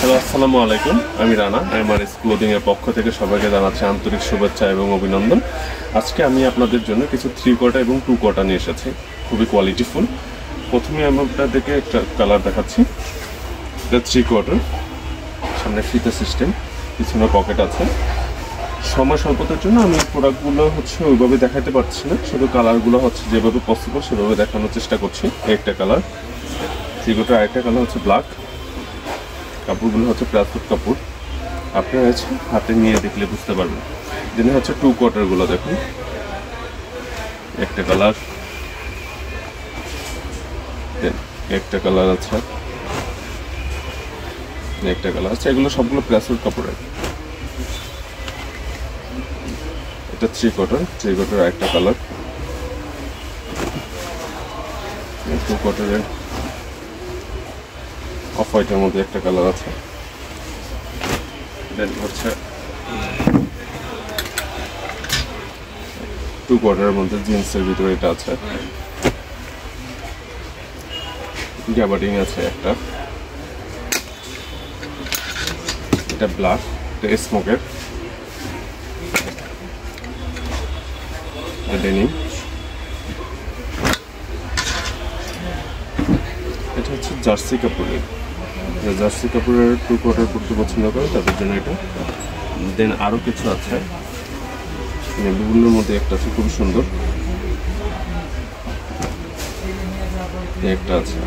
Hello, আসসালামু আলাইকুম। আমি রানা। এমআরএস ক্লোদিং এর পক্ষ থেকে সবাইকে জানাচ্ছি আন্তরিক শুভেচ্ছা এবং অভিনন্দন। আজকে আমি আপনাদের জন্য কিছু 3 কোয়ার্টার এবং 2 কোয়ার্টার নিয়ে এসেছি, খুবই কোয়ালিটিফুল। প্রথমে আমি আপনাদেরকে একটা কালার দেখাচ্ছি। এটা 3 কোয়ার্টার, সামনে ফিতা সিস্টেম, পিছনে পকেট আছে। সময় স্বল্পতার জন্য আমি প্রোডাক্টগুলো ওইভাবে দেখাতে পারছি না, শুধু কালারগুলো যেভাবে পসিবল সেভাবে দেখানোর চেষ্টা করছি। একটা কালার 3 কোয়ার্টার, আরেকটা কালার ব্ল্যাক। কাপড়গুলো প্লাস্টিক কাপড়, আপনারা হাতে নিয়ে দেখলে বুঝতে পারবেন। যেন 2 কোয়ার্টারগুলো দেখুন, একটা কালার, একটা কালার আছে, একটা কালার আছে। এগুলো সবগুলো প্লাস্টিক কাপড়ের। এটা 3 কোয়ার্টার, একটা কালার, 2 কোয়ার্টারের অফ হোয়াইটের মধ্যে একটা কালার আছে। দেন 2 কোয়ার্টারের মধ্যে জিন্সের ভিতরে এটা আছে, গ্যাবার্ডিং আছে একটা। এটা ব্ল্যাক, এটা স্মোকের, ডেনিম। এটা জার্সি কাপড়ের। জার্সি কাপড়ের 2 কোয়ার্টার পরতে পছন্দ করে তাদের জন্য এটা। দেন আরও কিছু আছে, বিভিন্নর মধ্যে একটা আছে খুব সুন্দর, একটা আছে।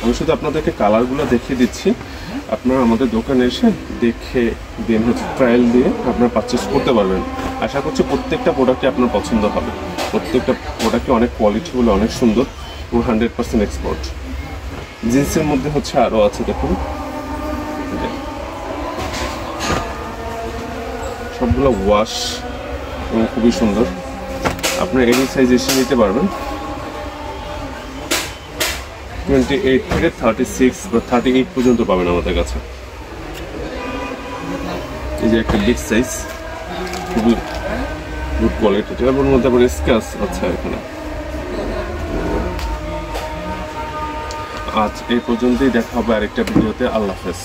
আমি শুধু আপনাদেরকে কালারগুলো দেখিয়ে দিচ্ছি, আপনারা আমাদের দোকানে এসে দেখে দেন ট্রায়াল দিয়ে আপনারা পারচেস করতে পারবেন। আশা করছি প্রত্যেকটা প্রোডাক্টই আপনার পছন্দ হবে। প্রত্যেকটা প্রোডাক্টই অনেক কোয়ালিটি বলে অনেক সুন্দর এবং 100% এক্সপোর্ট। জিন্সের মধ্যে আরও আছে, দেখুন সবগুলো ওয়াশ এবং খুবই সুন্দর। আপনারা এনি সাইজ এসে নিতে পারবেন। 28 থেকে 36 বা 38 পর্যন্ত পাবেন আমাদের কাছে। এই যে একটা বিগ সাইজ, খুবই গুড কোয়ালিটি। এটার মধ্যে আবার স্ক্যাচ আছে এখানে। আজ এই পর্যন্তই, দেখা হবে আরেকটা ভিডিওতে। আল্লাহ হাফেজ।